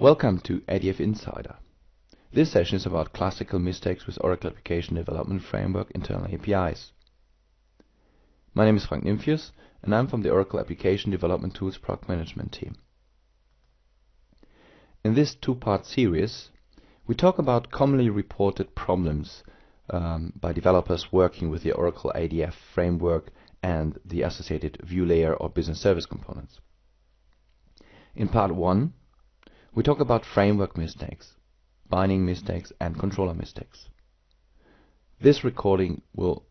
Welcome to ADF Insider. This session is about classical mistakes with Oracle Application Development Framework internal APIs. My name is Frank Nymphius and I'm from the Oracle Application Development Tools Product Management team. In this two-part series, we talk about commonly reported problems by developers working with the Oracle ADF framework and the associated view layer or business service components. In part 1, we talk about framework mistakes, binding mistakes and controller mistakes. This recording will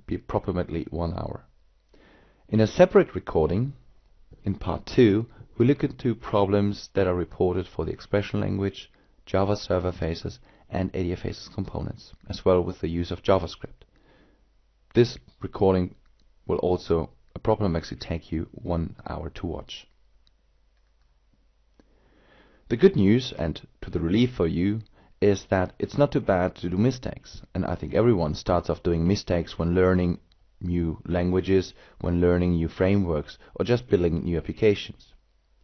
be approximately 1 hour. In a separate recording, in part 2, we look into problems that are reported for the expression language, Java server faces and ADF faces components, as well with the use of JavaScript. This recording will also approximately take you 1 hour to watch. The good news, and to the relief for you, is that it's not too bad to do mistakes, and I think everyone starts off doing mistakes when learning new languages, when learning new frameworks, or just building new applications.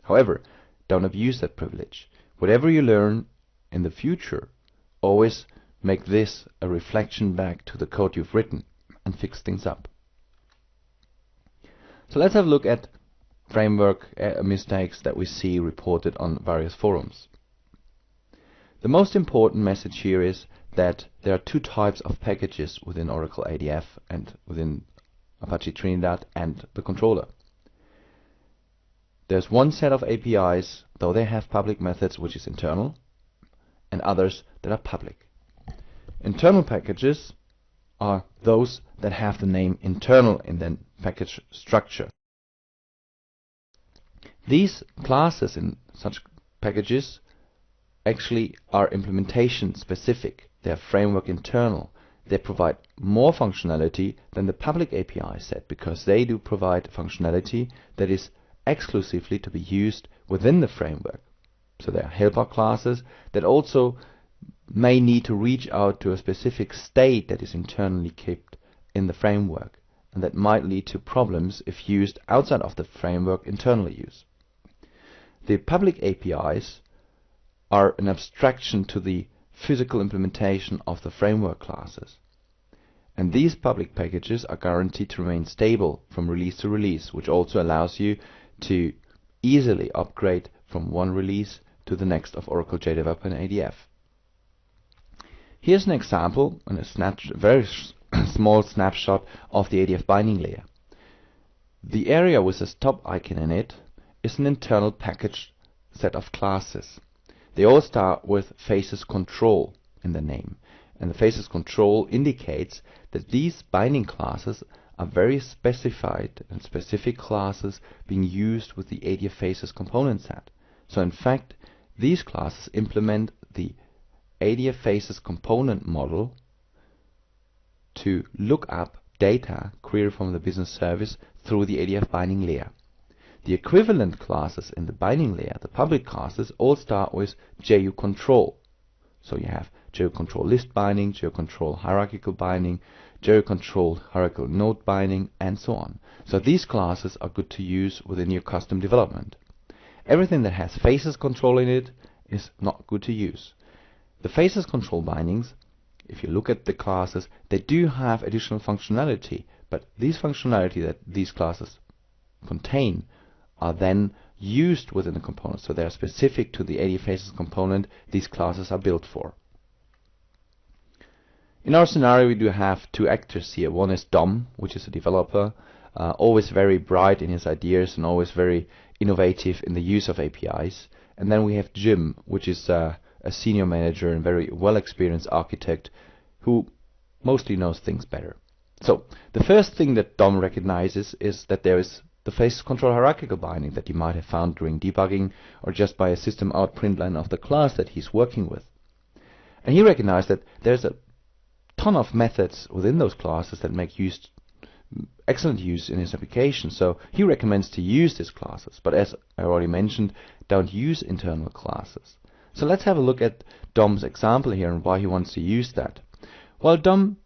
However, don't abuse that privilege. Whatever you learn in the future, always make this a reflection back to the code you've written and fix things up. So let's have a look at framework mistakes that we see reported on various forums. The most important message here is that there are two types of packages within Oracle ADF and within Apache Trinidad and the controller. There's one set of APIs, though they have public methods, which is internal, and others that are public. Internal packages are those that have the name internal in their package structure. These classes in such packages actually are implementation specific. They are framework internal. They provide more functionality than the public API set because they do provide functionality that is exclusively to be used within the framework. So there are helper classes that also may need to reach out to a specific state that is internally kept in the framework, and that might lead to problems if used outside of the framework internal use. The public APIs are an abstraction to the physical implementation of the framework classes. And these public packages are guaranteed to remain stable from release to release, which also allows you to easily upgrade from one release to the next of Oracle JDeveloper and ADF. Here's an example and a very small snapshot of the ADF binding layer. The area with the stop icon in it is an internal package set of classes. They all start with faces control in the name, and the faces control indicates that these binding classes are very specified and specific classes being used with the ADF faces component set. So in fact, these classes implement the ADF faces component model to look up data queried from the business service through the ADF binding layer. The equivalent classes in the binding layer, the public classes, all start with JU control. So you have JU control list binding, JU control hierarchical binding, JU control hierarchical node binding, and so on. So these classes are good to use within your custom development. Everything that has faces control in it is not good to use. The faces control bindings, if you look at the classes, they do have additional functionality, but these functionality that these classes contain are then used within the component. So they are specific to the ADF faces component these classes are built for. In our scenario, we do have two actors here. One is Dom, which is a developer, always very bright in his ideas and always very innovative in the use of APIs. And then we have Jim, which is a senior manager and very well experienced architect who mostly knows things better. So the first thing that Dom recognizes is that there is the faces control hierarchical binding that you might have found during debugging or just by a system out println of the class that he's working with. And he recognized that there's a ton of methods within those classes that make excellent use in his application. So he recommends to use these classes, but as I already mentioned, don't use internal classes. So let's have a look at Dom's example here and why he wants to use that. Well, Dom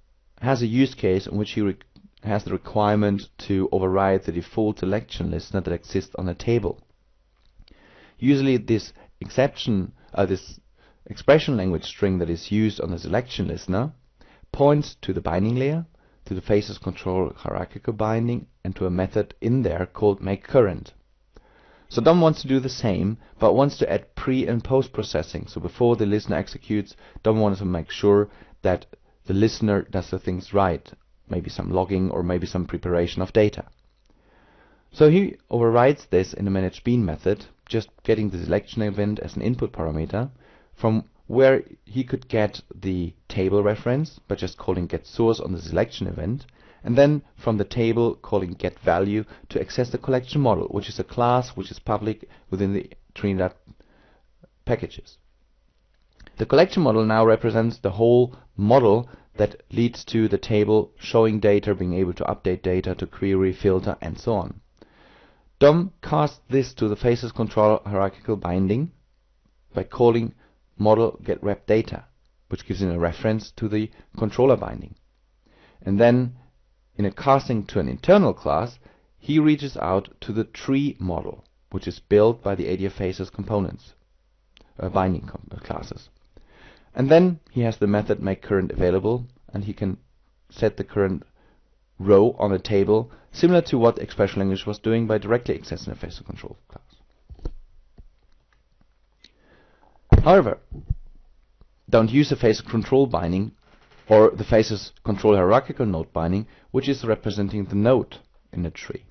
has a use case in which he has the requirement to override the default selection listener that exists on a table. Usually this exception this expression language string that is used on the selection listener points to the binding layer, to the faces control hierarchical binding, and to a method in there called makeCurrent. So DOM wants to do the same, but wants to add pre and post processing. So before the listener executes, DOM wants to make sure that the listener does the things right, maybe some logging or maybe some preparation of data. So he overrides this in the manage_bean method, just getting the selection event as an input parameter, from where he could get the table reference by just calling getSource on the selection event, and then from the table calling getValue to access the collection model, which is a class which is public within the Trinidad packages. The collection model now represents the whole model that leads to the table showing data, being able to update data, to query, filter, and so on. DOM casts this to the faces control hierarchical binding by calling model getRepData, which gives in a reference to the controller binding. And then in a casting to an internal class, he reaches out to the tree model, which is built by the ADF faces components, binding classes. And then he has the method makeCurrent available, and he can set the current row on a table, similar to what expression language was doing by directly accessing a faces control class. However, don't use the faces control binding or the faces control hierarchical node binding, which is representing the node in the tree.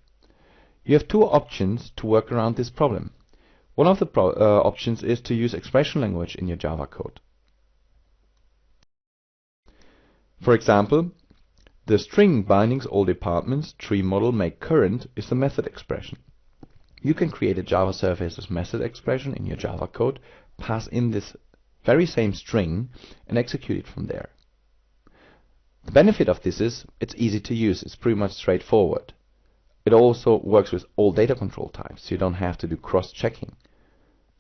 You have two options to work around this problem. One of the options is to use expression language in your Java code. For example, the string bindings all departments tree model makeCurrent is the method expression. You can create a Java services method expression in your Java code, pass in this very same string, and execute it from there. The benefit of this is it's easy to use. It's pretty much straightforward. It also works with all data control types, so you don't have to do cross-checking.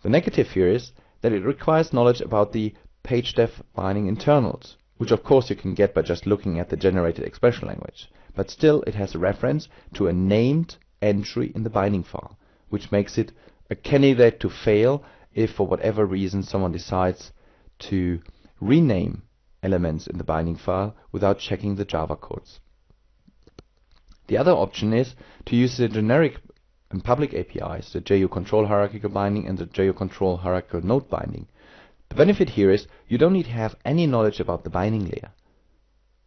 The negative here is that it requires knowledge about the pagedef binding internals, which of course you can get by just looking at the generated expression language. But still, it has a reference to a named entry in the binding file, which makes it a candidate to fail if for whatever reason someone decides to rename elements in the binding file without checking the Java codes. The other option is to use the generic and public APIs, the JU control hierarchical binding and the JU control hierarchical node binding. The benefit here is you don't need to have any knowledge about the binding layer.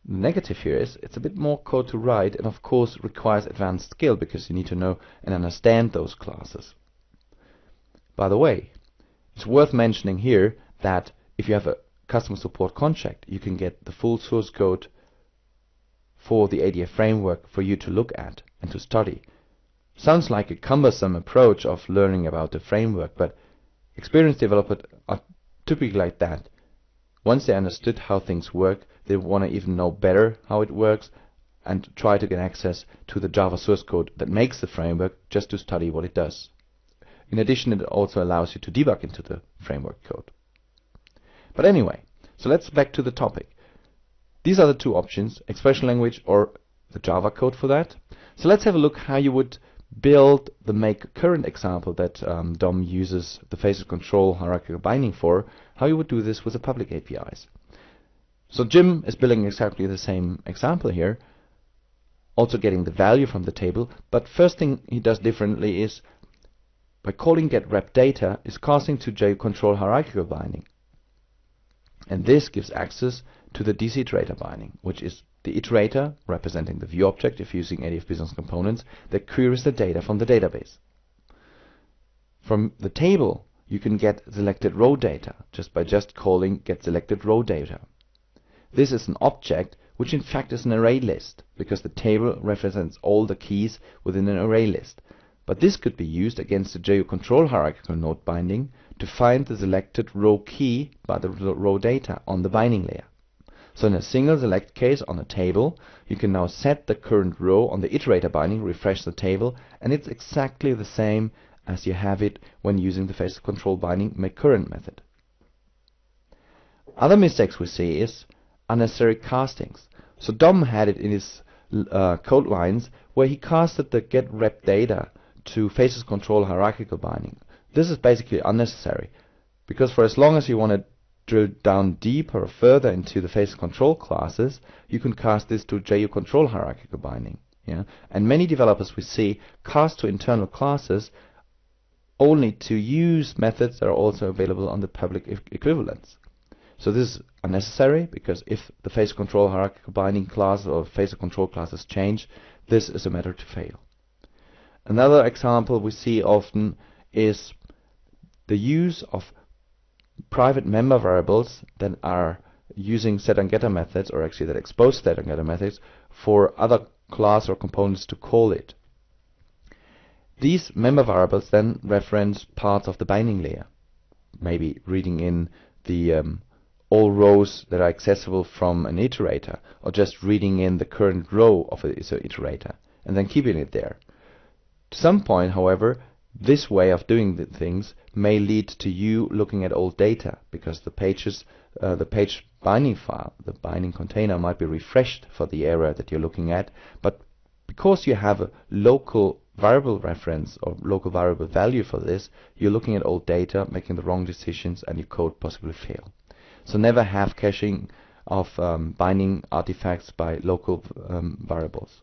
The negative here is it's a bit more code to write, and of course requires advanced skill because you need to know and understand those classes. By the way, it's worth mentioning here that if you have a customer support contract, you can get the full source code for the ADF framework for you to look at and to study. Sounds like a cumbersome approach of learning about the framework, but experienced developers are typically like that. Once they understood how things work, they want to even know better how it works and try to get access to the Java source code that makes the framework just to study what it does. In addition, it also allows you to debug into the framework code. But anyway, so let's back to the topic. These are the two options, expression language or the Java code for that. So let's have a look how you would build the makeCurrent example that DOM uses the faces control hierarchical binding for, how you would do this with the public APIs. So Jim is building exactly the same example here, also getting the value from the table, but first thing he does differently is by calling getRepData is casting to JU control hierarchical binding. And this gives access to the DC iterator binding, which is the iterator representing the view object if using ADF business components that queries the data from the database. From the table you can get selected row data just by calling getSelectedRowData. This is an object which in fact is an array list, because the table represents all the keys within an array list. But this could be used against the JU control hierarchical node binding to find the selected row key by the row data on the binding layer. So in a single select case on a table, you can now set the current row on the iterator binding, refresh the table, and it's exactly the same as you have it when using the faces control binding makeCurrent method. Other mistakes we see is unnecessary castings. So DOM had it in his code lines where he casted the getRepData to faces control hierarchical binding. This is basically unnecessary. because for as long as you want to drill down deeper or further into the phase control classes, you can cast this to JU control hierarchical binding. Yeah? And many developers we see cast to internal classes only to use methods that are also available on the public equivalents. So this is unnecessary, because if the phase control hierarchical binding class or phase control classes change, this is a matter to fail. Another example we see often is the use of private member variables that are using set and getter methods, or actually that expose set and getter methods for other class or components to call it. These member variables then reference parts of the binding layer, maybe reading in the all rows that are accessible from an iterator, or just reading in the current row of an iterator and then keeping it there. To some point, however, this way of doing the things may lead to you looking at old data, because the pages, the page binding file, the binding container, might be refreshed for the area that you're looking at, but because you have a local variable reference or local variable value for this, you're looking at old data, making the wrong decisions, and your code possibly fail. So never have caching of binding artifacts by local variables.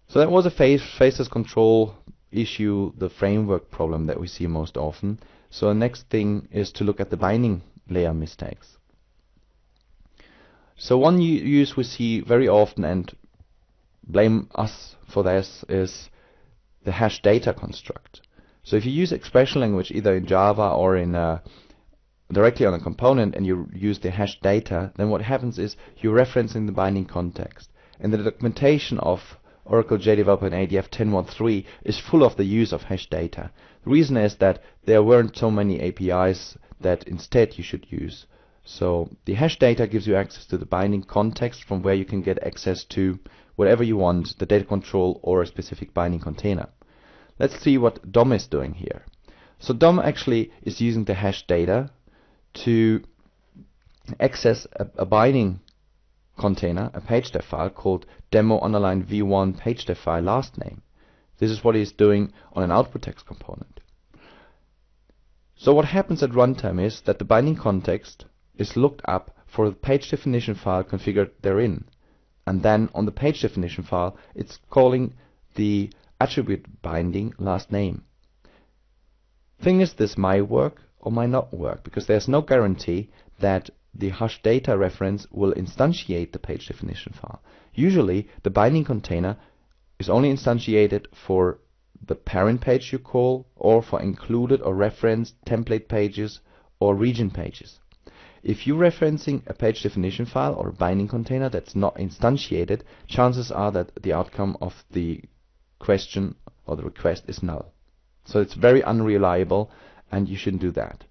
So that was a phases control issue, the framework problem that we see most often. So the next thing is to look at the binding layer mistakes. So one use we see very often, and blame us for this, is the hash data construct. So if you use expression language either in Java or in directly on a component, and you use the hash data, then what happens is you're referencing the binding context. And the documentation of Oracle JDeveloper and ADF 10.1.3 is full of the use of hash data. The reason is that there weren't so many APIs that instead you should use. So the hash data gives you access to the binding context, from where you can get access to whatever you want, the data control or a specific binding container. Let's see what DOM is doing here. So DOM actually is using the hash data to access a binding container, a page.def file called demo_v1 page.def file last name. This is what he's doing on an output text component. So what happens at runtime is that the binding context is looked up for the page definition file configured therein, and then on the page definition file it's calling the attribute binding last name. Thing is, this might work or might not work, because there's no guarantee that the hash data reference will instantiate the page definition file. Usually the binding container is only instantiated for the parent page you call, or for included or referenced template pages or region pages. If you're referencing a page definition file or a binding container that's not instantiated, chances are that the outcome of the question or the request is null. So it's very unreliable, and you shouldn't do that.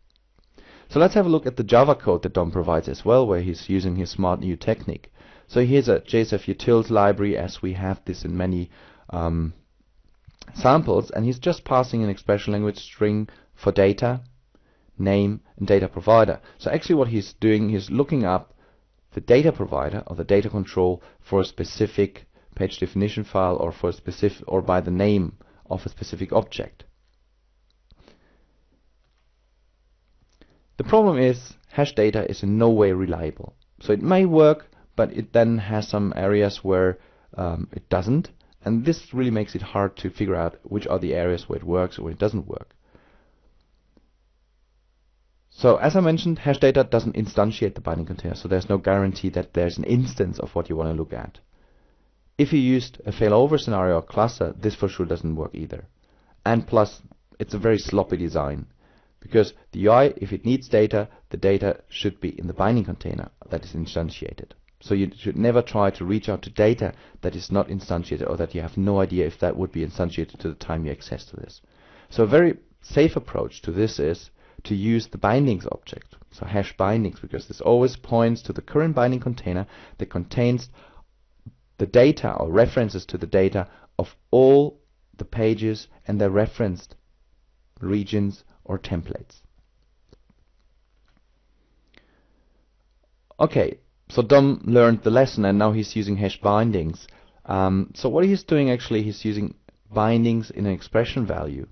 So let's have a look at the Java code that DOM provides as well, where he's using his smart new technique. So here's a JSF utils library, as we have this in many samples, and he's just passing an expression language string for data, name, and data provider. So actually what he's doing is looking up the data provider or the data control for a specific page definition file, or for a specific, or by the name of a specific object. The problem is hash data is in no way reliable. So it may work, but it then has some areas where it doesn't, and this really makes it hard to figure out which are the areas where it works or where it doesn't work. So as I mentioned, hash data doesn't instantiate the binding container, so there's no guarantee that there's an instance of what you want to look at. If you used a failover scenario or cluster, this for sure doesn't work either. And plus, it's a very sloppy design, because the UI, if it needs data, the data should be in the binding container that is instantiated. So you should never try to reach out to data that is not instantiated, or that you have no idea if that would be instantiated to the time you access to this. So a very safe approach to this is to use the bindings object, so hash bindings, because this always points to the current binding container that contains the data or references to the data of all the pages and their referenced regions or templates. Okay, so DOM learned the lesson, and now he's using hash bindings. So what he's doing, actually, he's using bindings in an expression value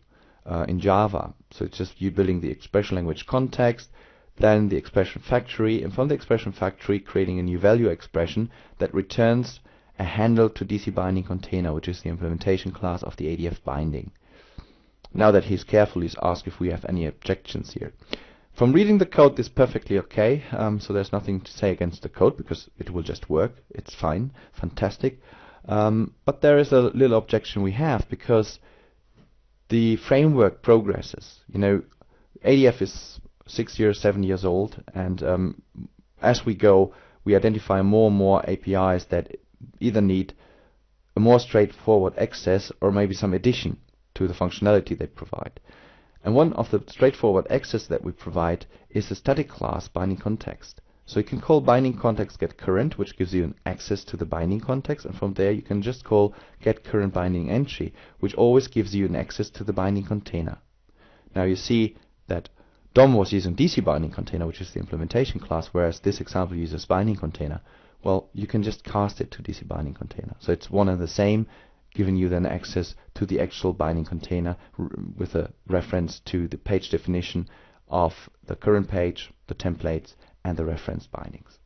in Java. So it's just you building the expression language context, then the expression factory, and from the expression factory creating a new value expression that returns a handle to DC binding container, which is the implementation class of the ADF binding. Now that he's careful, he's asked if we have any objections here. From reading the code, this is perfectly okay, so there's nothing to say against the code because it will just work. It's fine, fantastic. But there is a little objection we have because the framework progresses. You know, ADF is 6 years, 7 years old, and as we go, we identify more and more APIs that either need a more straightforward access or maybe some addition to the functionality they provide. And one of the straightforward access that we provide is a static class binding context. So you can call binding context getCurrent, which gives you an access to the binding context, and from there you can just call getCurrent binding entry, which always gives you an access to the binding container. Now you see that DOM was using DC binding container, which is the implementation class, whereas this example uses binding container. Well, you can just cast it to DC binding container. So it's one and the same, giving you then access to the actual binding container with a reference to the page definition of the current page, the templates, and the reference bindings.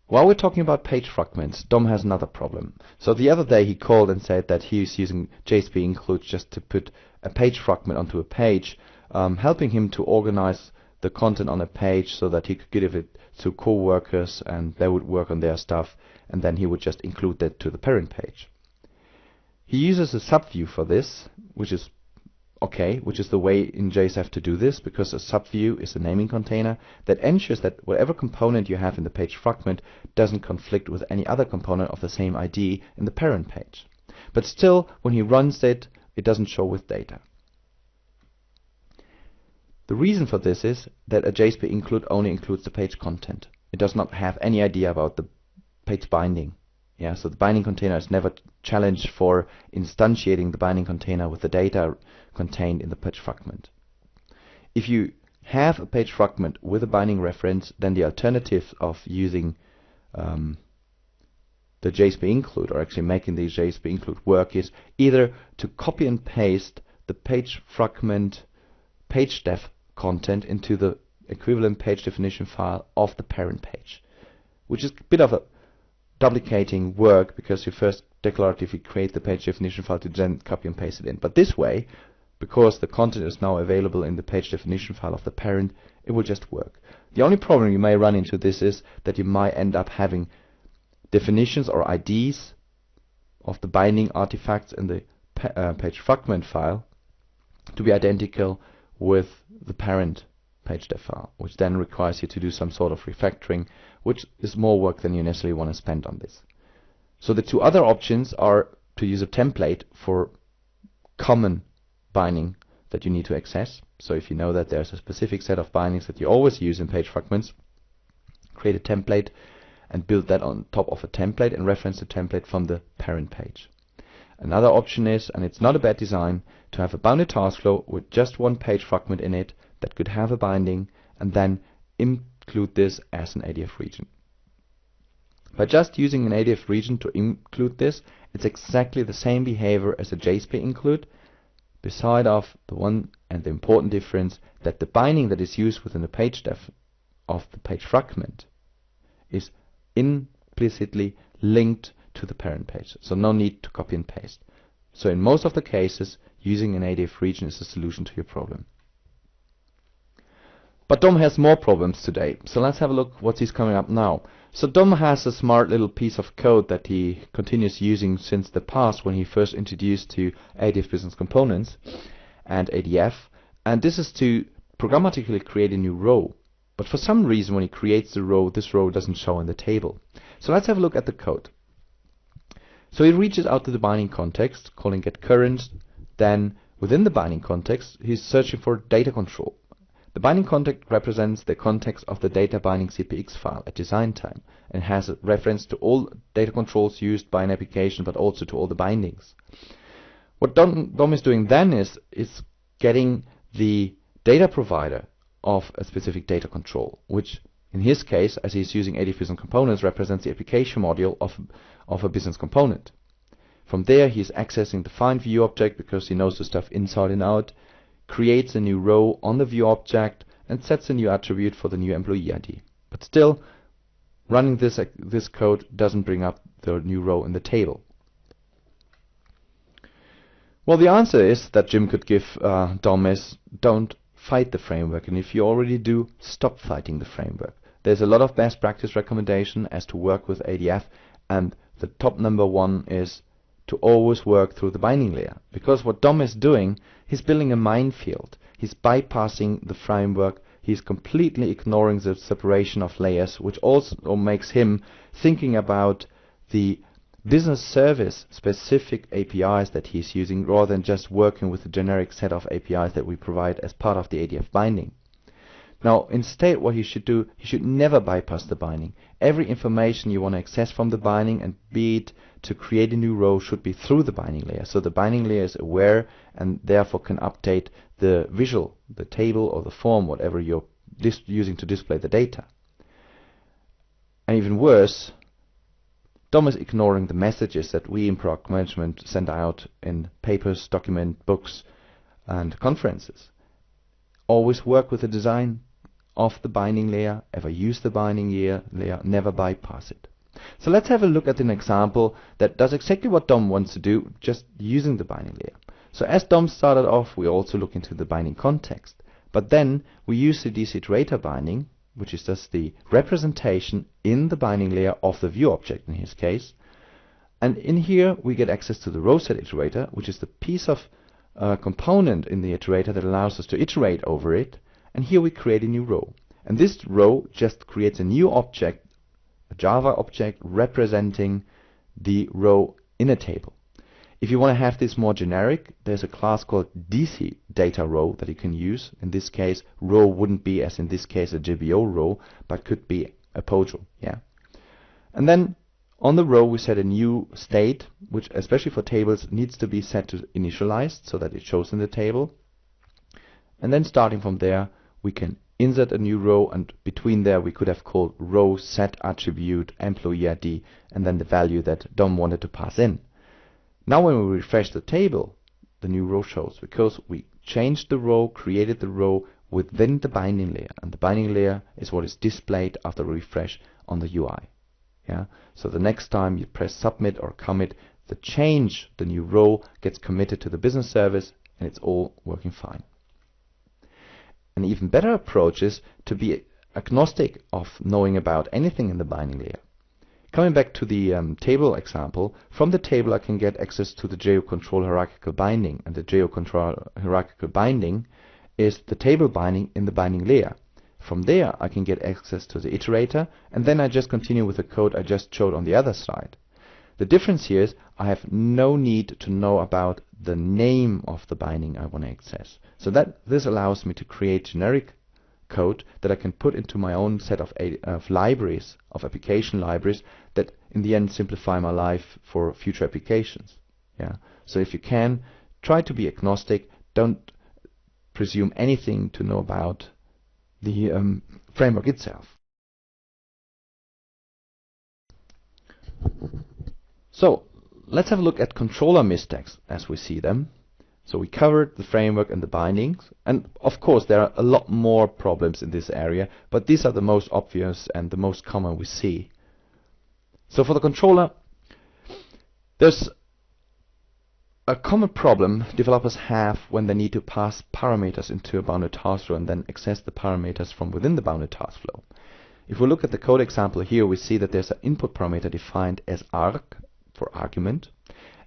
While we're talking about page fragments, DOM has another problem. So the other day he called and said that he is using JSP include just to put a page fragment onto a page, helping him to organize the content on a page so that he could give it to co-workers and they would work on their stuff, and then he would just include that to the parent page. He uses a subview for this, which is okay, which is the way in JSF to do this, because a subview is a naming container that ensures that whatever component you have in the page fragment doesn't conflict with any other component of the same ID in the parent page. But still, when he runs it, it doesn't show with data. The reason for this is that a JSP include only includes the page content. It does not have any idea about the page binding. Yeah, so the binding container is never challenged for instantiating the binding container with the data contained in the page fragment. If you have a page fragment with a binding reference, then the alternative of using the JSP include, or actually making the JSP include work, is either to copy and paste the page fragment page def content into the equivalent page definition file of the parent page, which is a bit of a duplicating work because you first declaratively create the page definition file to then copy and paste it in. But this way, because the content is now available in the page definition file of the parent, it will just work. The only problem you may run into this is that you might end up having definitions or IDs of the binding artifacts in the page fragment file to be identical with the parent page def file, which then requires you to do some sort of refactoring, which is more work than you necessarily want to spend on this. So the two other options are to use a template for common binding that you need to access. So if you know that there's a specific set of bindings that you always use in page fragments, create a template and build that on top of a template and reference the template from the parent page. Another option is, and it's not a bad design, to have a bounded task flow with just one page fragment in it that could have a binding, and then include this as an ADF region. By just using an ADF region to include this, it's exactly the same behavior as a JSP include, beside of the one and the important difference that the binding that is used within the page def of the page fragment is implicitly linked to the parent page, so no need to copy and paste. So in most of the cases, using an ADF region is the solution to your problem. But DOM has more problems today, so let's have a look what is coming up now. So DOM has a smart little piece of code that he continues using since the past when he first introduced to ADF Business Components and ADF, and this is to programmatically create a new row. But for some reason when he creates the row, this row doesn't show in the table. So let's have a look at the code. So he reaches out to the binding context, calling getCurrent. Then within the binding context, he's searching for data control. The binding context represents the context of the data binding CPX file at design time and has a reference to all data controls used by an application, but also to all the bindings. What DOM is doing then is getting the data provider of a specific data control, which in his case, as he's using ADF Business Components, represents the application module of a business component. From there, he's accessing the find view object because he knows the stuff inside and out, creates a new row on the view object, and sets a new attribute for the new employee ID. But still, running this code doesn't bring up the new row in the table. Well, the answer is that Jim could give Dom is, don't fight the framework, and if you already do, stop fighting the framework. There's a lot of best practice recommendation as to work with ADF, and the top number one is to always work through the binding layer. Because what Dom is doing, he's building a minefield. He's bypassing the framework. He's completely ignoring the separation of layers, which also makes him thinking about the business service specific APIs that he's using rather than just working with the generic set of APIs that we provide as part of the ADF binding. Now, instead, what he should do, he should never bypass the binding. Every information you want to access from the binding, and be it to create a new row, should be through the binding layer. So the binding layer is aware and therefore can update the visual, the table or the form, whatever you're using to display the data. And even worse, Dom is ignoring the messages that we in product management send out in papers, document, books, and conferences. Always work with the design of the binding layer, ever use the binding layer, never bypass it. So let's have a look at an example that does exactly what Dom wants to do, just using the binding layer. So as Dom started off, we also look into the binding context, but then we use the DC iterator binding, which is just the representation in the binding layer of the view object in his case. And in here we get access to the row set iterator, which is the piece of component in the iterator that allows us to iterate over it. And here we create a new row. And this row just creates a new object, a Java object representing the row in a table. If you want to have this more generic, there's a class called DC data row that you can use. In this case, row wouldn't be, as in this case, a JBO row, but could be a POJO. Yeah. And then on the row we set a new state, which especially for tables needs to be set to initialized so that it shows in the table. And then starting from there, we can insert a new row, and between there we could have called row set attribute employee ID and then the value that Dom wanted to pass in. Now when we refresh the table, the new row shows because we changed the row, created the row within the binding layer, and the binding layer is what is displayed after refresh on the UI. Yeah. So the next time you press submit or commit, the change, the new row, gets committed to the business service, and it's all working fine. An even better approach is to be agnostic of knowing about anything in the binding layer. Coming back to the table example, from the table I can get access to the JDeveloper control hierarchical binding, and the JDeveloper control hierarchical binding is the table binding in the binding layer. From there I can get access to the iterator, and then I just continue with the code I just showed on the other side. The difference here is I have no need to know about the name of the binding I want to access. So that this allows me to create generic code that I can put into my own set of libraries, of application libraries, that in the end simplify my life for future applications. Yeah. So if you can, try to be agnostic. Don't presume anything to know about the framework itself. So let's have a look at controller mistakes as we see them. So we covered the framework and the bindings, and of course there are a lot more problems in this area, but these are the most obvious and the most common we see. So for the controller, there's a common problem developers have when they need to pass parameters into a bounded task flow and then access the parameters from within the bounded task flow. If we look at the code example here, we see that there's an input parameter defined as arg for argument,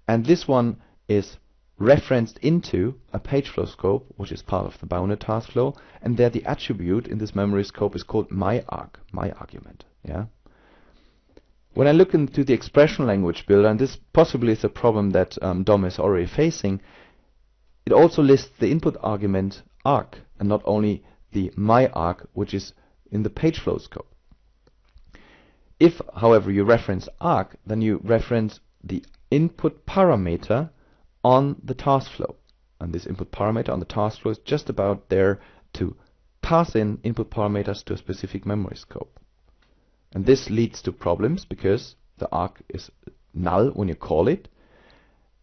and this one is referenced into a page flow scope, which is part of the bounded task flow, and there the attribute in this memory scope is called myArg, my argument. Yeah. When I look into the expression language builder, and this possibly is a problem that Dom is already facing, it also lists the input argument arg, and not only the myArg, which is in the page flow scope. If, however, you reference arg, then you reference the input parameter on the task flow, and this input parameter on the task flow is just about there to pass in input parameters to a specific memory scope. And this leads to problems because the arg is null when you call it,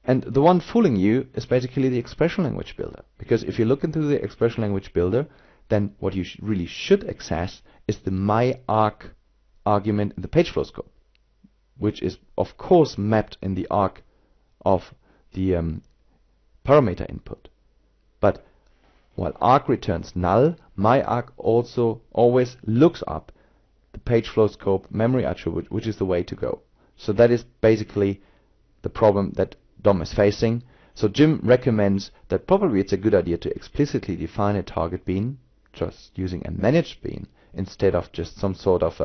And the one fooling you is basically the expression language builder. Because if you look into the expression language builder, then what you really should access is the myArc argument in the page flow scope, which is of course mapped in the arc of the parameter input. But while arc returns null, myArc also always looks up the page flow scope memory attribute, which is the way to go. So that is basically the problem that DOM is facing. So Jim recommends that probably it's a good idea to explicitly define a target bean, just using a managed bean instead of just some sort of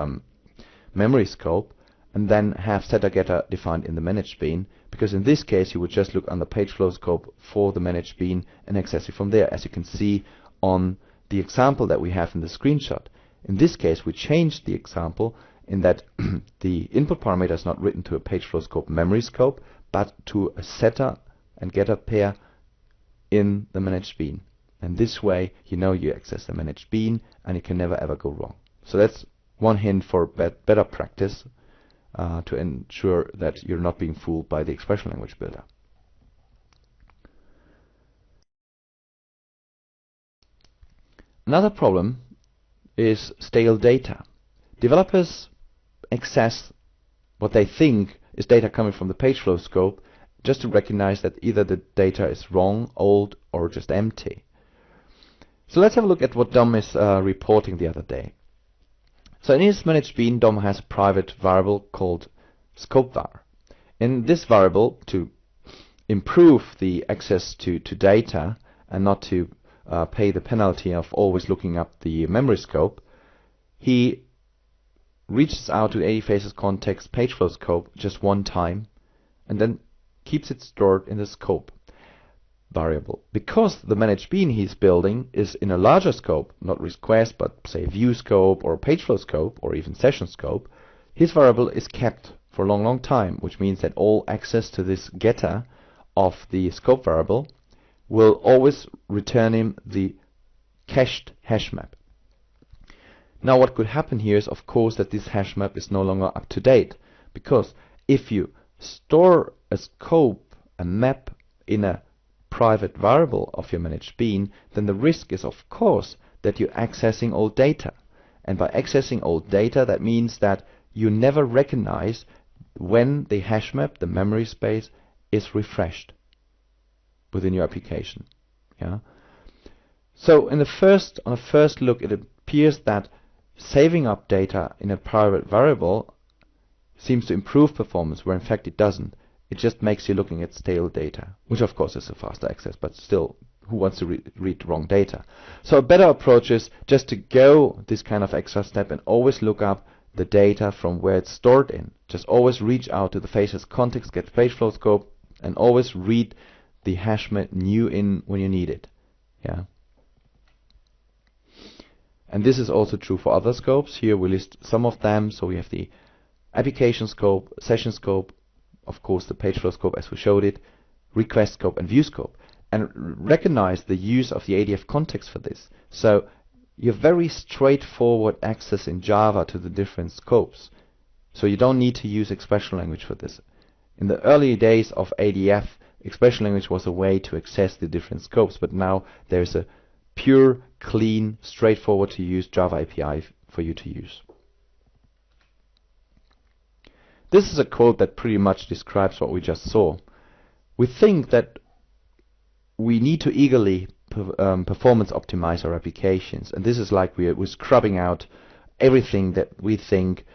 memory scope, and then have setter getter defined in the managed bean, because in this case you would just look on the page flow scope for the managed bean and access it from there, as you can see on the example that we have in the screenshot. In this case we changed the example in that the input parameter is not written to a page flow scope memory scope, but to a setter and getter pair in the managed bean. And this way you know you access the managed bean and it can never ever go wrong. So that's one hint for better practice to ensure that you're not being fooled by the expression language builder. Another problem is stale data. Developers access what they think is data coming from the page flow scope just to recognize that either the data is wrong, old, or just empty. So let's have a look at what DOM is reporting the other day. So in his managed bean, DOM has a private variable called scopeVar. In this variable, to improve the access to data and not to pay the penalty of always looking up the memory scope, he reaches out to ADF's context page flow scope just one time and then keeps it stored in the scope variable. Because the managed bean he's building is in a larger scope, not request but say view scope or page flow scope or even session scope, his variable is kept for a long time, which means that all access to this getter of the scope variable will always return him the cached hash map. Now what could happen here is of course that this hash map is no longer up to date, because if you store a scope, a map in a private variable of your managed bean, then the risk is of course that you're accessing old data. And by accessing old data, that means that you never recognize when the hash map, the memory space, is refreshed within your application. Yeah. So on a first look, it appears that saving up data in a private variable seems to improve performance, where in fact it doesn't. It just makes you looking at stale data, which of course is a faster access, but still, who wants to read the wrong data? So a better approach is just to go this kind of extra step and always look up the data from where it's stored in. Just always reach out to the faces context, get page flow scope, and always read the hash map new in when you need it. Yeah. And this is also true for other scopes. Here we list some of them. So we have the application scope, session scope, of course the page flow scope as we showed it, request scope and view scope. And recognize the use of the ADF context for this. So you have very straightforward access in Java to the different scopes. So you don't need to use expression language for this. In the early days of ADF, expression language was a way to access the different scopes, but now there's a pure, clean, straightforward to use Java API for you to use. This is a quote that pretty much describes what we just saw. We think that we need to eagerly performance optimize our applications, and this is like we're scrubbing out everything that we think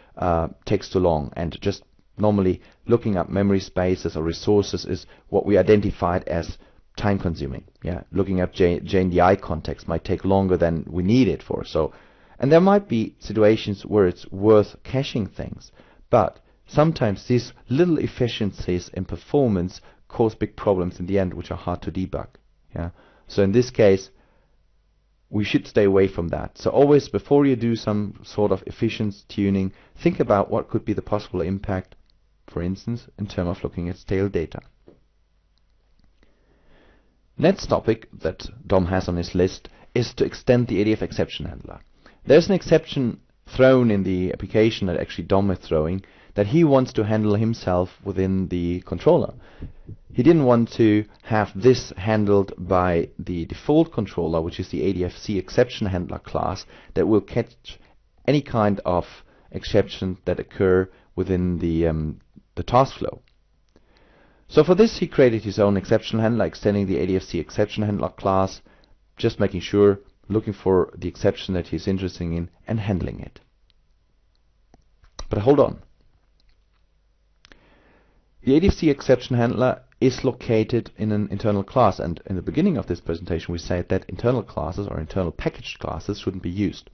takes too long, and just normally looking up memory spaces or resources is what we identified as time consuming. Yeah, looking up JNDI context might take longer than we need it for. So, and there might be situations where it's worth caching things, but sometimes these little efficiencies in performance cause big problems in the end, which are hard to debug. Yeah. So in this case, we should stay away from that. So always, before you do some sort of efficiency tuning, think about what could be the possible impact, for instance, in terms of looking at stale data. Next topic that DOM has on his list is to extend the ADF exception handler. There's an exception thrown in the application that actually DOM is throwing that he wants to handle himself within the controller. He didn't want to have this handled by the default controller, which is the ADFC exception handler class that will catch any kind of exception that occur within the task flow. So for this he created his own exception handler, extending the ADFC exception handler class, just making sure, looking for the exception that he's interested in and handling it. But hold on. The ADFC exception handler is located in an internal class, and in the beginning of this presentation we said that internal classes or internal packaged classes shouldn't be used.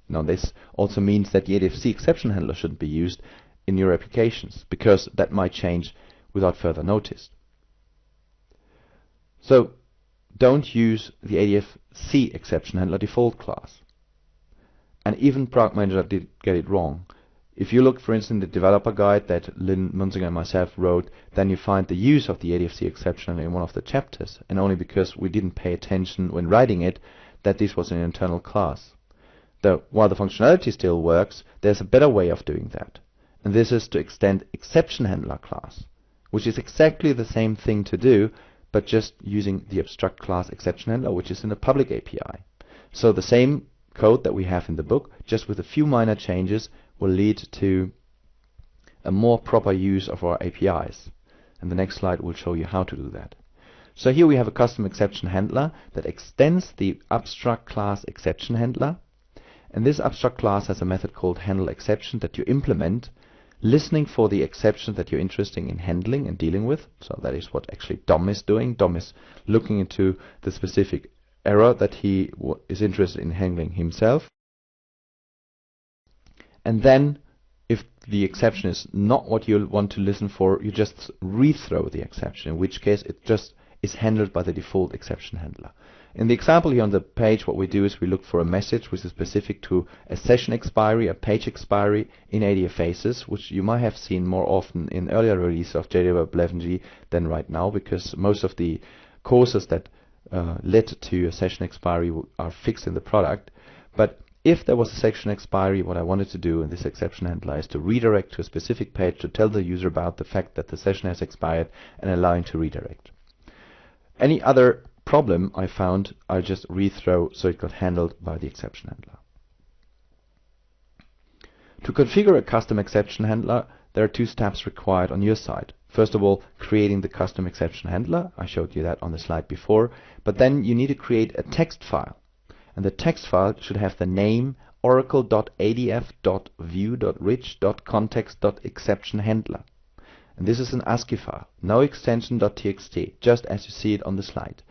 Now this also means that the ADFC exception handler shouldn't be used in your applications, because that might change without further notice. So don't use the ADFC exception handler default class. And even Product Manager did get it wrong. If you look, for instance, the developer guide that Lynn Munzinger and myself wrote, then you find the use of the ADFC exception in one of the chapters, and only because we didn't pay attention when writing it that this was an internal class. Though while the functionality still works, there's a better way of doing that, and this is to extend exception handler class, which is exactly the same thing to do, but just using the abstract class exception handler, which is in the public API. So the same code that we have in the book, just with a few minor changes, will lead to a more proper use of our APIs. And the next slide will show you how to do that. So here we have a custom exception handler that extends the abstract class exception handler. And this abstract class has a method called handle exception that you implement, listening for the exception that you're interested in handling and dealing with. So that is what actually Dom is doing. Dom is looking into the specific error that he is interested in handling himself. And then, if the exception is not what you want to listen for, you just rethrow the exception, in which case it just is handled by the default exception handler. In the example here on the page, what we do is we look for a message which is specific to a session expiry, a page expiry in ADF phases, which you might have seen more often in earlier release of JDeveloper 11G than right now, because most of the causes that led to a session expiry are fixed in the product. But if there was a session expiry, what I wanted to do in this exception handler is to redirect to a specific page to tell the user about the fact that the session has expired and allow him to redirect. Any other problem I found, I'll just rethrow so it got handled by the exception handler. To configure a custom exception handler, there are two steps required on your side. First of all, creating the custom exception handler. I showed you that on the slide before. But then you need to create a text file. And the text file should have the name oracle.adf.view.rich.context.exception-handler. And this is an ASCII file, no extension .txt, just as you see it on the slide.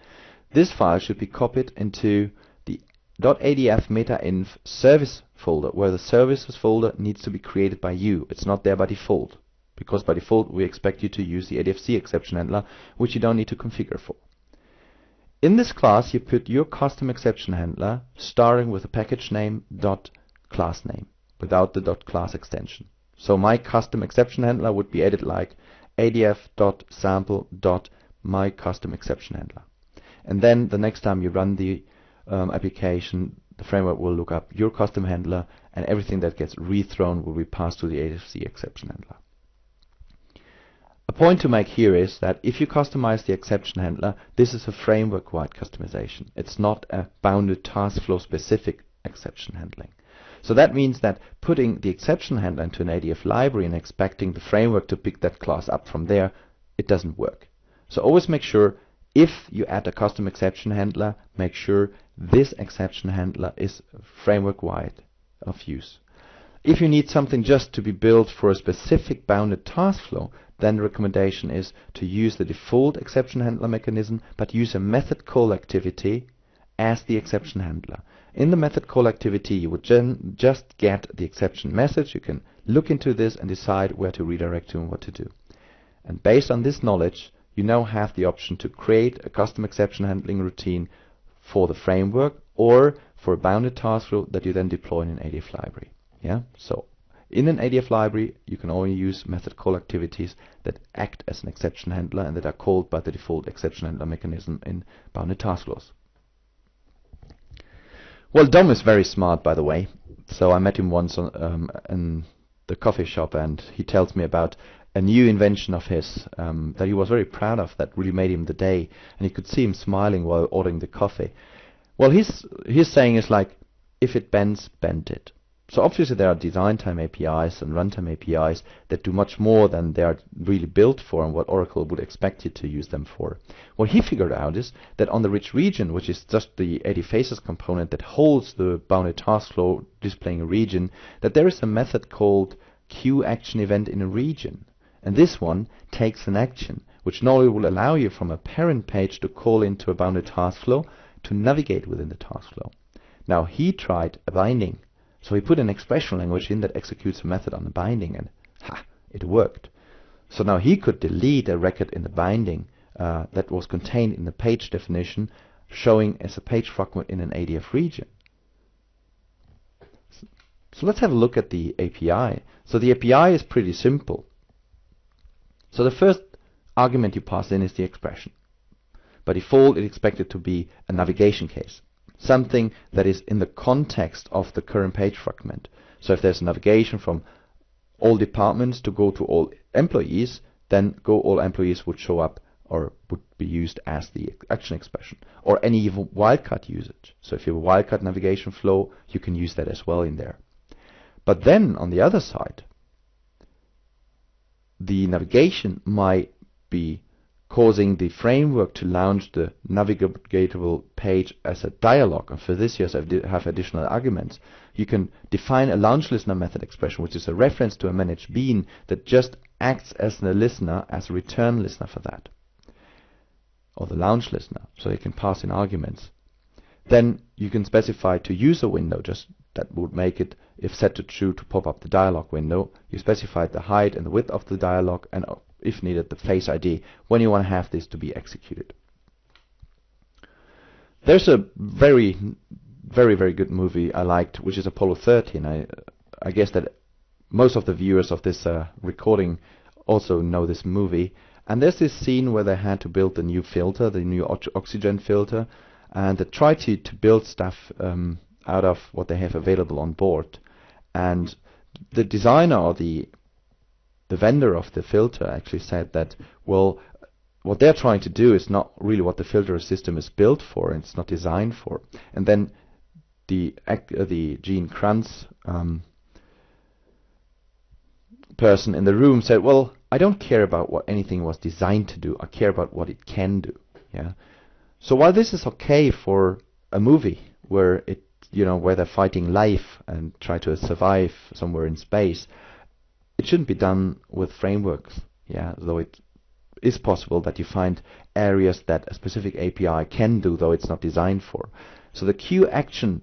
This file should be copied into the .adf meta-inf service folder, where the services folder needs to be created by you. It's not there by default, because by default we expect you to use the ADFC exception handler, which you don't need to configure for. In this class you put your custom exception handler starting with a package name .class name without the .class extension. So my custom exception handler would be added like adf.sample.myCustomExceptionHandler. And then the next time you run the application, the framework will look up your custom handler, and everything that gets rethrown will be passed to the ADFC exception handler. A point to make here is that if you customize the exception handler, this is a framework-wide customization. It's not a bounded task flow specific exception handling. So that means that putting the exception handler into an ADF library and expecting the framework to pick that class up from there, it doesn't work. So always make sure, if you add a custom exception handler, make sure this exception handler is framework-wide of use. If you need something just to be built for a specific bounded task flow, then the recommendation is to use the default exception handler mechanism, but use a method call activity as the exception handler. In the method call activity, you would just get the exception message. You can look into this and decide where to redirect to and what to do. And based on this knowledge, you now have the option to create a custom exception handling routine for the framework or for a bounded task flow that you then deploy in an ADF library. Yeah, so in an ADF library, you can only use method call activities that act as an exception handler and that are called by the default exception handler mechanism in bounded task flows. Well, Dom is very smart, by the way. So I met him once in the coffee shop, and he tells me about a new invention of his that he was very proud of, that really made him the day, and you could see him smiling while ordering the coffee. Well, his saying is like, if it bends, bend it. So obviously there are design time APIs and runtime APIs that do much more than they are really built for and what Oracle would expect you to use them for. What he figured out is that on the rich region, which is just the ADF Faces component that holds the bounded task flow displaying a region, that there is a method called queue action event in a region. And this one takes an action, which normally will allow you from a parent page to call into a bounded task flow to navigate within the task flow. Now he tried a binding. So he put an expression language in that executes a method on the binding, and it worked. So now he could delete a record in the binding that was contained in the page definition, showing as a page fragment in an ADF region. So let's have a look at the API. So the API is pretty simple. So the first argument you pass in is the expression. By default, it's expected to be a navigation case, something that is in the context of the current page fragment. So if there's a navigation from all departments to go to all employees, then go all employees would show up or would be used as the action expression, or any wildcard usage. So if you have a wildcard navigation flow, you can use that as well in there. But then on the other side, the navigation might be causing the framework to launch the navigatable page as a dialog. And for this, you have additional arguments. You can define a launch listener method expression, which is a reference to a managed bean that just acts as a listener, as a return listener for that, or the launch listener, so you can pass in arguments. Then you can specify to use a window, just that would make it, if set to true, to pop up the dialog window. You specify the height and the width of the dialog, and if needed, the face ID, when you want to have this to be executed. There's a very good movie I liked, which is Apollo 13. I guess that most of the viewers of this recording also know this movie. And there's this scene where they had to build the new filter, the new oxygen filter, and they tried to build stuff out of what they have available on board. And the designer, or the vendor of the filter, actually said that, well, what they're trying to do is not really what the filter system is built for, and it's not designed for. And then the Gene Kranz person in the room said, well, I don't care about what anything was designed to do, I care about what it can do. Yeah. So while this is okay for a movie where where they're fighting life and try to survive somewhere in space, it shouldn't be done with frameworks. Yeah, though it is possible that you find areas that a specific API can do, though it's not designed for. So the queue action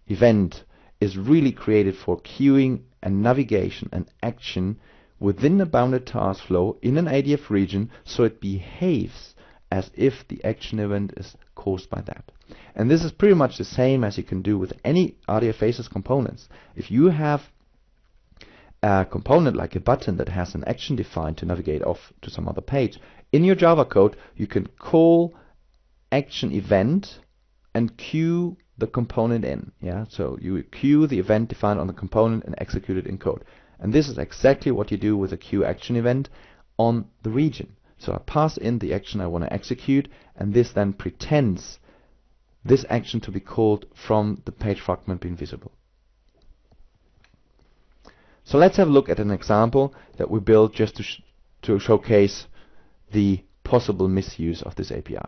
event is really created for queuing and navigation and action within a bounded task flow in an ADF region, so it behaves as if the action event is caused by that. And this is pretty much the same as you can do with any ADF Faces components. If you have a component like a button that has an action defined to navigate off to some other page, in your Java code you can call action event and queue the component in. Yeah, so you queue the event defined on the component and execute it in code. And this is exactly what you do with a queue action event on the region. So I pass in the action I want to execute, and this then pretends this action to be called from the page fragment being visible. So let's have a look at an example that we built just to showcase the possible misuse of this API.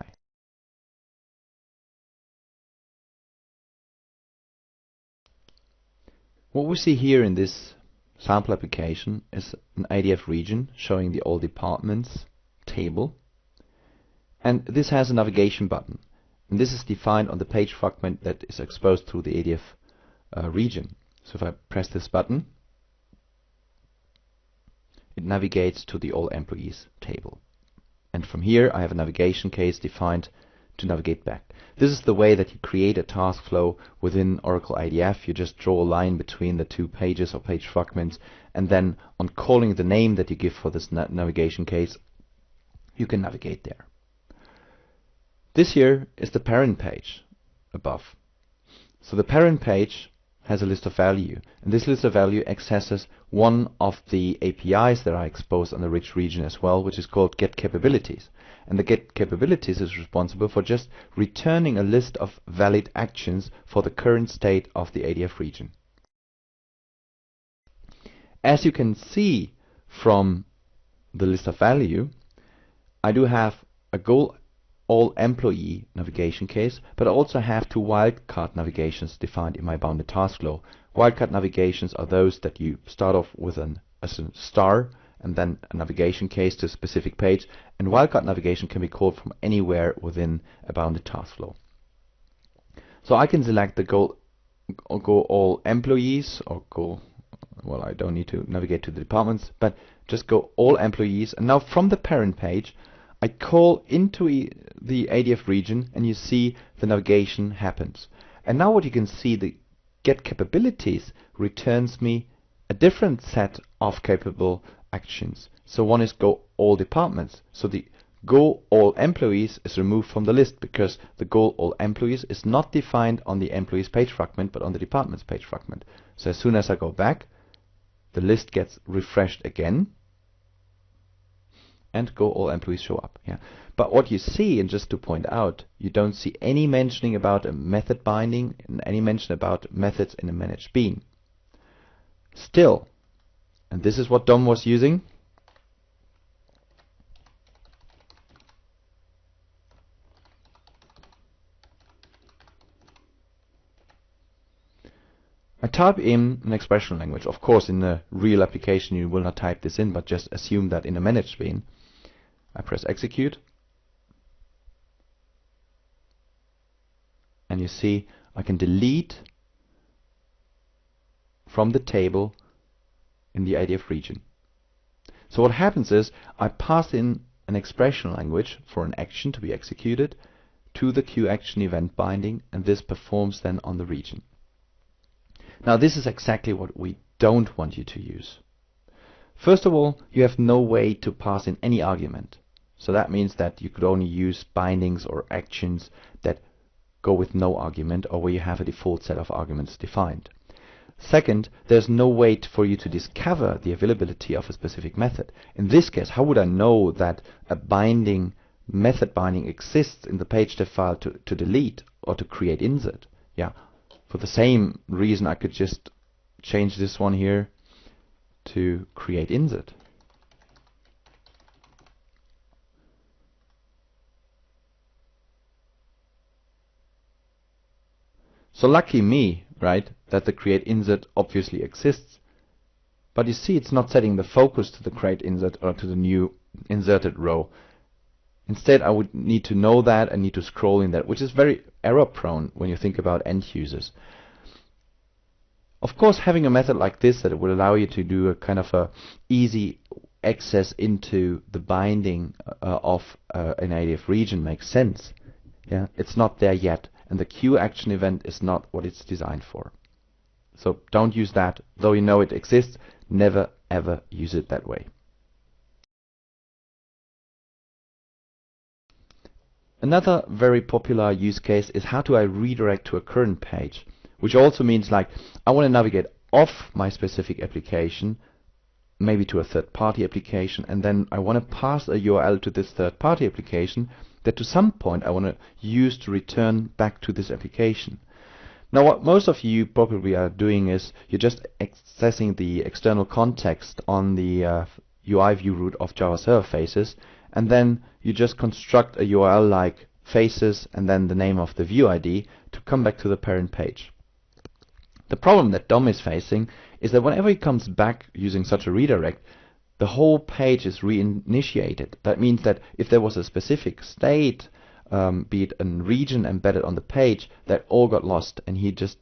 What we see here in this sample application is an ADF region showing the all departments table, and this has a navigation button, and this is defined on the page fragment that is exposed through the ADF region. So if I press this button, it navigates to the all employees table, and from here I have a navigation case defined to navigate back. This is the way that you create a task flow within Oracle ADF. You just draw a line between the two pages or page fragments, and then on calling the name that you give for this navigation case, you can navigate there. This here is the parent page above. So the parent page has a list of value, and this list of value accesses one of the APIs that are exposed on the rich region as well, which is called get capabilities. And the get capabilities is responsible for just returning a list of valid actions for the current state of the ADF region. As you can see from the list of value, I do have a goal all employee navigation case, but I also have two wildcard navigations defined in my bounded task flow. Wildcard navigations are those that you start off with a star and then a navigation case to a specific page, and wildcard navigation can be called from anywhere within a bounded task flow. So I can select the go all employees, or go, well, I don't need to navigate to the departments, but just go all employees, and now from the parent page I call into the ADF region, and you see the navigation happens. And now what you can see, the get capabilities returns me a different set of capable actions. So one is go all departments. So the go all employees is removed from the list because the go all employees is not defined on the employees page fragment but on the departments page fragment. So as soon as I go back, the list gets refreshed again, and go all employees show up. Yeah. But what you see, and just to point out, you don't see any mentioning about a method binding and any mention about methods in a managed bean. Still, and this is what Dom was using, I type in an expression language. Of course, in a real application you will not type this in, but just assume that in a managed bean. I press execute, and you see I can delete from the table in the ADF region. So what happens is I pass in an expression language for an action to be executed to the QAction event binding, and this performs then on the region. Now this is exactly what we don't want you to use. First of all, you have no way to pass in any argument. So that means that you could only use bindings or actions that go with no argument, or where you have a default set of arguments defined. Second, there's no way for you to discover the availability of a specific method. In this case, how would I know that a binding, method binding exists in the page.def file to delete or to create insert? Yeah. For the same reason, I could just change this one here to create insert. So lucky me, right, that the create insert obviously exists. But you see, it's not setting the focus to the create insert or to the new inserted row. Instead, I would need to know that and need to scroll in that, which is very error prone when you think about end users. Of course, having a method like this that will allow you to do a kind of a easy access into the binding of an ADF region makes sense. Yeah, it's not there yet, and the QAction event is not what it's designed for. So don't use that, though you know it exists. Never ever use it that way. Another very popular use case is how do I redirect to a current page, which also means like I want to navigate off my specific application, maybe to a third-party application, and then I want to pass a URL to this third-party application that to some point I want to use to return back to this application. Now what most of you probably are doing is you're just accessing the external context on the UI view root of Java Server Faces, and then you just construct a URL like faces and then the name of the view ID to come back to the parent page. The problem that Dom is facing is that whenever he comes back using such a redirect, the whole page is reinitiated. That means that if there was a specific state, be it a region embedded on the page, that all got lost, and he just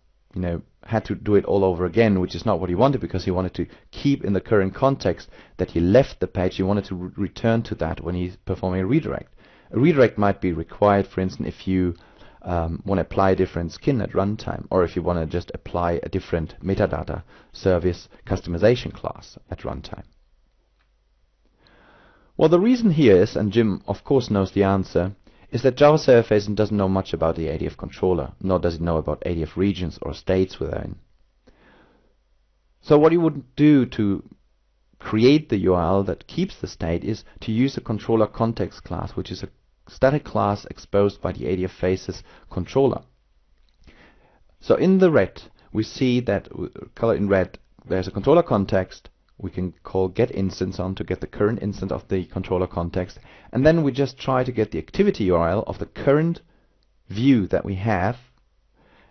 had to do it all over again, which is not what he wanted, because he wanted to keep in the current context that he left the page. He wanted to return to that when he's performing a redirect. A redirect might be required, for instance, if you want to apply a different skin at runtime, or if you want to just apply a different metadata service customization class at runtime. Well, the reason here is, and Jim of course knows the answer, is that Java Server Faces doesn't know much about the ADF controller, nor does it know about ADF regions or states within. So what you would do to create the URL that keeps the state is to use a controller context class, which is a static class exposed by the ADF Faces controller. So in the red, we see that color in red, there's a controller context. We can call get instance on to get the current instance of the controller context, and then we just try to get the activity URL of the current view that we have,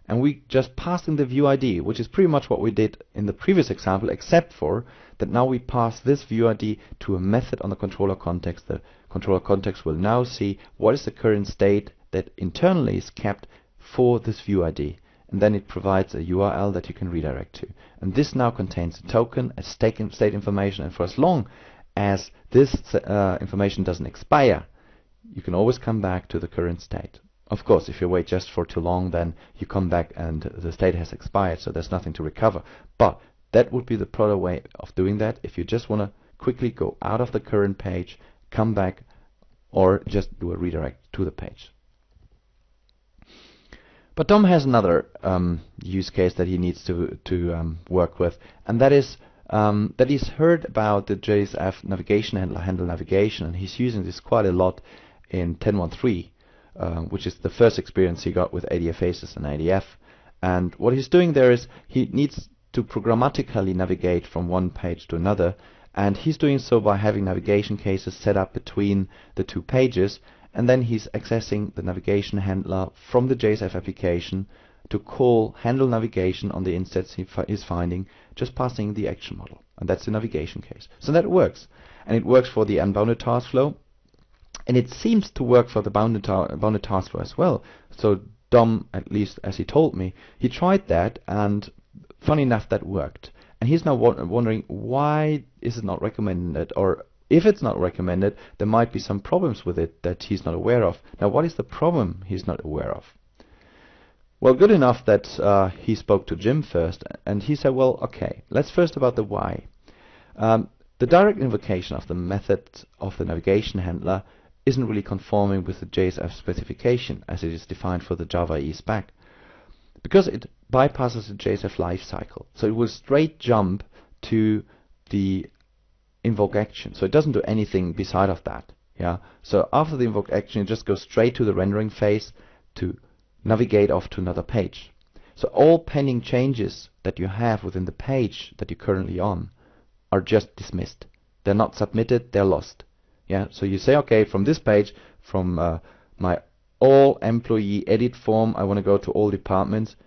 and we just pass in the view ID, which is pretty much what we did in the previous example, except for that now we pass this view ID to a method on the controller context. The controller context will now see what is the current state that internally is kept for this view ID, and then it provides a URL that you can redirect to. And this now contains a token, a state information, and for as long as this information doesn't expire, you can always come back to the current state. Of course, if you wait just for too long, then you come back and the state has expired, so there's nothing to recover. But that would be the proper way of doing that if you just want to quickly go out of the current page, come back, or just do a redirect to the page. But Dom has another use case that he needs to work with, and that is that he's heard about the JSF navigation handle navigation, and he's using this quite a lot in 10.1.3. Which is the first experience he got with ADF Faces and ADF. And what he's doing there is he needs to programmatically navigate from one page to another, and he's doing so by having navigation cases set up between the two pages, and then he's accessing the navigation handler from the JSF application to call handle navigation on the instance he's finding, just passing the action model. And that's the navigation case. So that works. And it works for the unbounded task flow. And it seems to work for the bounded task flow as well. So Dom, at least as he told me, he tried that, and funny enough, that worked. And he's now wondering, why is it not recommended? Or if it's not recommended, there might be some problems with it that he's not aware of. Now, what is the problem he's not aware of? Well, good enough that he spoke to Jim first, and he said, well, okay, let's first about the why. The direct invocation of the method of the navigation handler isn't really conforming with the JSF specification as it is defined for the Java EE spec, because it bypasses the JSF lifecycle. So it will straight jump to the invoke action. So it doesn't do anything beside of that. Yeah. So after the invoke action, it just goes straight to the rendering phase to navigate off to another page. So all pending changes that you have within the page that you're currently on are just dismissed. They're not submitted, they're lost. Yeah, so you say, okay, from this page, from my all employee edit form, I want to go to all departments.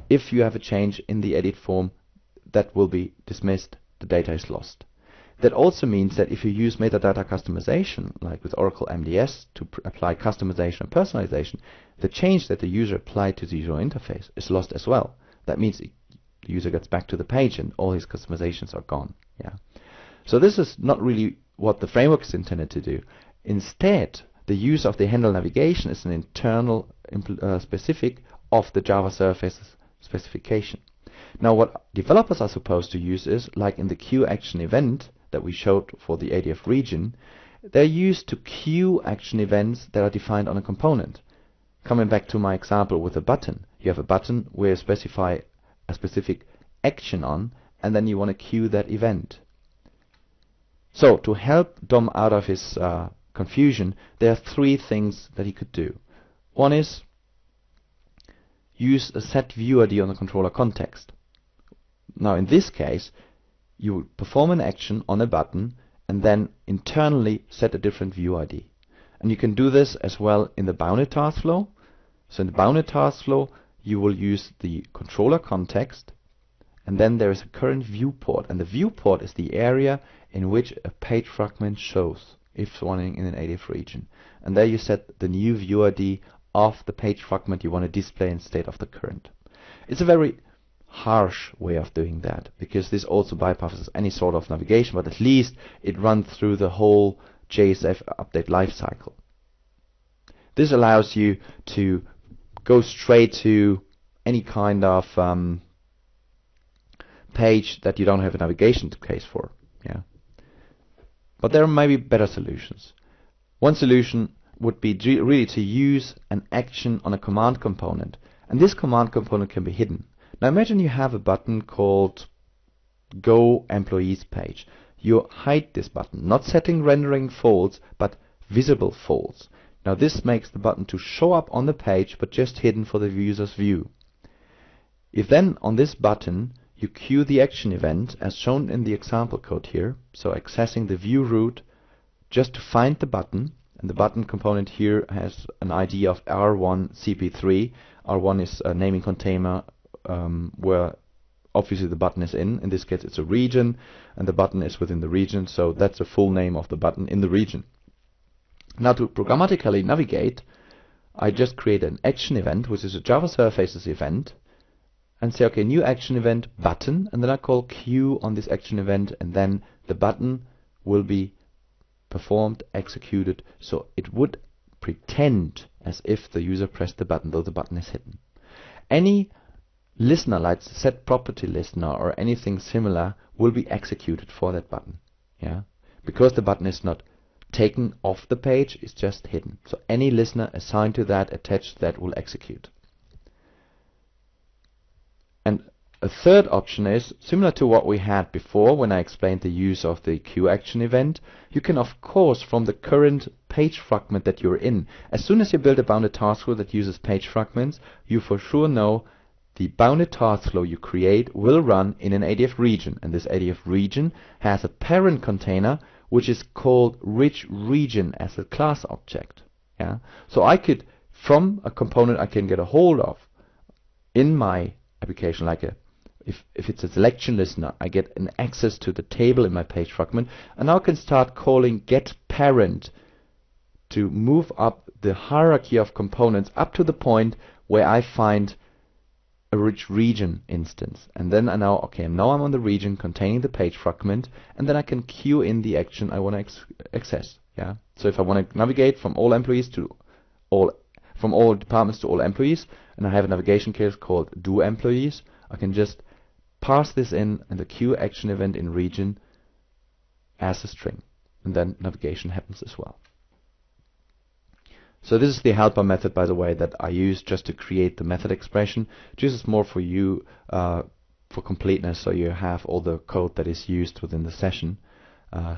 If you have a change in the edit form, that will be dismissed, the data is lost. That also means that if you use metadata customization, like with Oracle MDS, to apply customization and personalization, the change that the user applied to the user interface is lost as well. That means the user gets back to the page and all his customizations are gone. Yeah. So this is not really what the framework is intended to do. Instead, the use of the handle navigation is an internal specific of the Java Surface specification. Now, what developers are supposed to use is, like in the queue action event that we showed for the ADF region, they're used to queue action events that are defined on a component. Coming back to my example with a button, you have a button where you specify a specific action on, and then you want to queue that event. So to help Dom out of his confusion, there are three things that he could do. One is use a set view ID on the controller context. Now in this case, you would perform an action on a button and then internally set a different view ID. And you can do this as well in the bounded task flow. So in the bounded task flow, you will use the controller context, and then there is a current viewport, and the viewport is the area in which a page fragment shows if running in an ADF region. And there you set the new view ID of the page fragment you want to display instead of the current. It's a very harsh way of doing that, because this also bypasses any sort of navigation, but at least it runs through the whole JSF update lifecycle. This allows you to go straight to any kind of page that you don't have a navigation case for. Yeah. But there may be better solutions. One solution would be really to use an action on a command component, and this command component can be hidden. Now imagine you have a button called Go Employees page. You hide this button, not setting rendering false, but visible false. Now this makes the button to show up on the page, but just hidden for the user's view. If then on this button you queue the action event as shown in the example code here, so accessing the view root just to find the button, and the button component here has an ID of R1CP3. R1 is a naming container where obviously the button is in. In this case it's a region, and the button is within the region, so that's the full name of the button in the region. Now to programmatically navigate, I just create an action event, which is a Java Surfaces event, and say, okay, new action event button, and then I call queue on this action event, and then the button will be performed, executed, so it would pretend as if the user pressed the button, though the button is hidden. Any listener, like set property listener or anything similar, will be executed for that button. Yeah, because the button is not taken off the page, it's just hidden. So any listener assigned to that, attached to that, will execute. And a third option is similar to what we had before when I explained the use of the queue action event. You can of course, from the current page fragment that you're in, as soon as you build a bounded task flow that uses page fragments, you for sure know the bounded task flow you create will run in an ADF region, and this ADF region has a parent container which is called rich region as a class object. Yeah, so I could, from a component I can get a hold of in my application, like if it's a selection listener, I get an access to the table in my page fragment, and now I can start calling get parent to move up the hierarchy of components up to the point where I find a rich region instance, and then I know, okay, now I'm on the region containing the page fragment, and then I can queue in the action I want to access. Yeah, so if I want to navigate from all employees to from all departments to all employees, and I have a navigation case called do employees, I can just pass this in the queue action event in region as a string, and then navigation happens as well. So this is the helper method, by the way, that I use just to create the method expression. This is more for you for completeness, so you have all the code that is used within the session.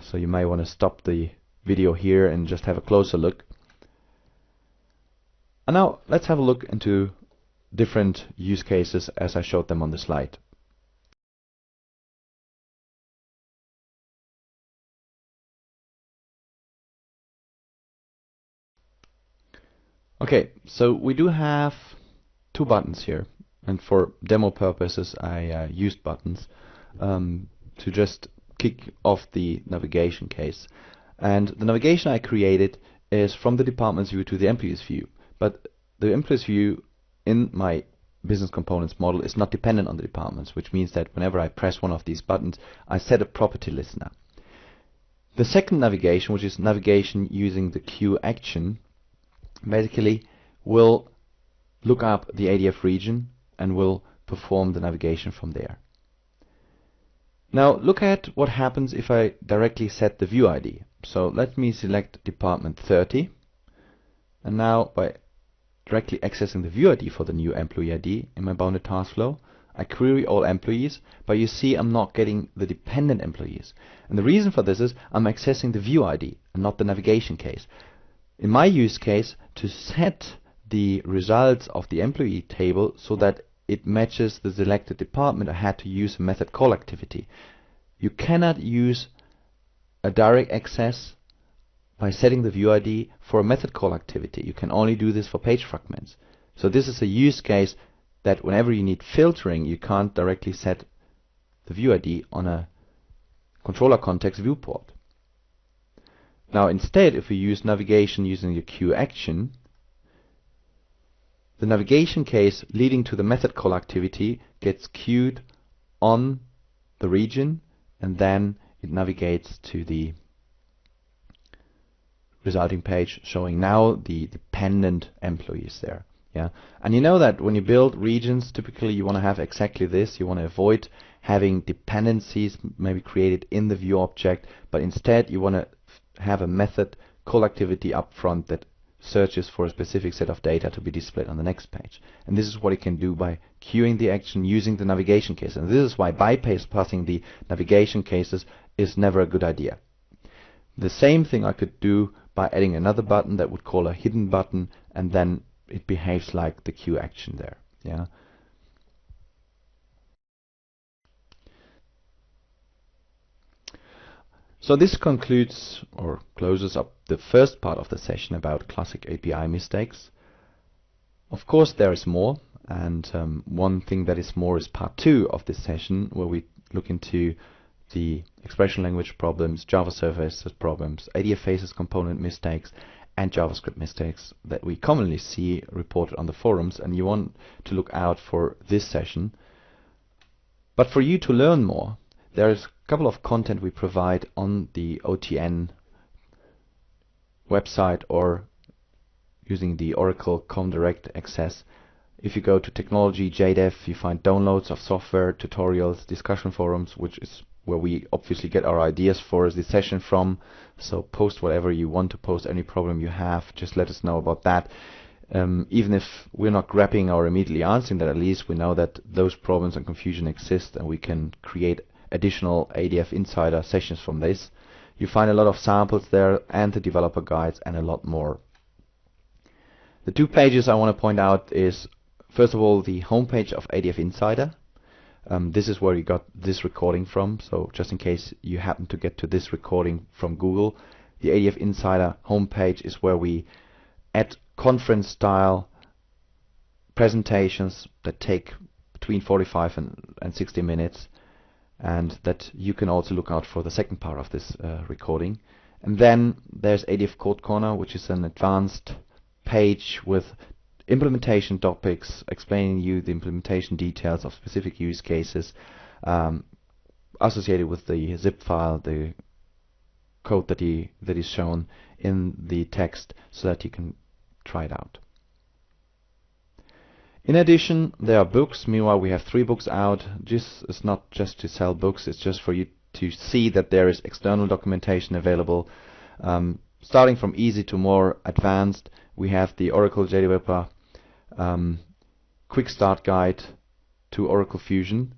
So you may want to stop the video here and just have a closer look. And now let's have a look into different use cases as I showed them on the slide. Okay, so we do have two buttons here, and for demo purposes I used buttons to just kick off the navigation case. And the navigation I created is from the department's view to the employee's view, but the employee's view in my business components model is not dependent on the departments, which means that whenever I press one of these buttons, I set a property listener. The second navigation, which is navigation using the queue action, basically will look up the ADF region and will perform the navigation from there. Now look at what happens if I directly set the view ID. So let me select department 30, and now by directly accessing the view ID for the new employee ID in my bounded task flow, I query all employees, but you see I'm not getting the dependent employees. And the reason for this is I'm accessing the view ID and not the navigation case. In my use case, to set the results of the employee table so that it matches the selected department, I had to use a method call activity. You cannot use a direct access by setting the view ID for a method call activity. You can only do this for page fragments. So this is a use case that whenever you need filtering, you can't directly set the view ID on a controller context viewport. Now instead, if we use navigation using the queue action, the navigation case leading to the method call activity gets queued on the region, and then it navigates to the resulting page showing now the dependent employees there. Yeah, and you know that when you build regions, typically you want to have exactly this. You want to avoid having dependencies maybe created in the view object, but instead you want to have a method call activity up front that searches for a specific set of data to be displayed on the next page. And this is what it can do by queuing the action using the navigation case. And this is why bypassing the navigation cases is never a good idea. The same thing I could do by adding another button that would call a hidden button, and then it behaves like the queue action there. Yeah. So this concludes or closes up the first part of the session about classic API mistakes. Of course there is more, and one thing that is more is part 2 of this session, where we look into the expression language problems, Java services problems, ADF faces component mistakes, and JavaScript mistakes that we commonly see reported on the forums, and you want to look out for this session. But for you to learn more, there is a couple of content we provide on the OTN website or using the Oracle Direct access. If you go to Technology JDev, you find downloads of software, tutorials, discussion forums, which is where we obviously get our ideas for this session from. So post whatever you want to post, any problem you have, just let us know about that. Even if we're not grabbing or immediately answering that, at least we know that those problems and confusion exist, and we can create additional ADF Insider sessions from this. You find a lot of samples there and the developer guides and a lot more. The 2 pages I want to point out is, first of all, the homepage of ADF Insider. This is where you got this recording from, so just in case you happen to get to this recording from Google, the ADF Insider homepage is where we add conference-style presentations that take between 45 and 60 minutes, and that you can also look out for the second part of this recording. And then there's ADF Code Corner, which is an advanced page with implementation topics explaining you the implementation details of specific use cases associated with the zip file, the code that is shown in the text, so that you can try it out. In addition, there are books. Meanwhile, we have 3 books out. This is not just to sell books, it's just for you to see that there is external documentation available. Starting from easy to more advanced, we have the Oracle JDeveloper Quick Start Guide to Oracle Fusion,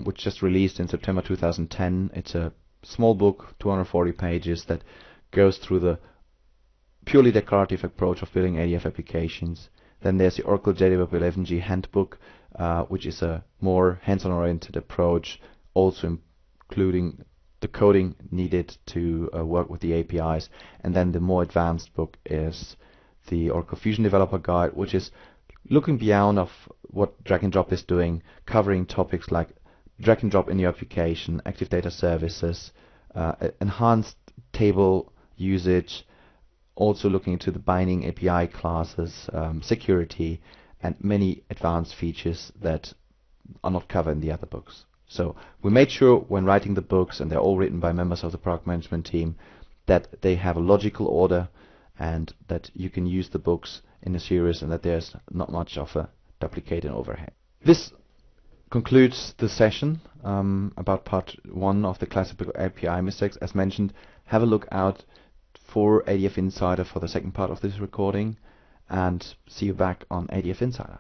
which just released in September 2010. It's a small book, 240 pages, that goes through the purely declarative approach of building ADF applications. Then there's the Oracle JDeveloper 11G Handbook, which is a more hands-on oriented approach, also including the coding needed to work with the APIs. And then the more advanced book is the Oracle Fusion Developer Guide, which is looking beyond of what drag and drop is doing, covering topics like drag and drop in your application, active data services, enhanced table usage, also looking into the binding API classes, security, and many advanced features that are not covered in the other books. So we made sure when writing the books, and they're all written by members of the product management team, that they have a logical order and that you can use the books in a series and that there's not much of a duplicate and overhead. This concludes the session about part 1 of the classical API mistakes. As mentioned, have a look out for ADF Insider for the second part of this recording, and see you back on ADF Insider.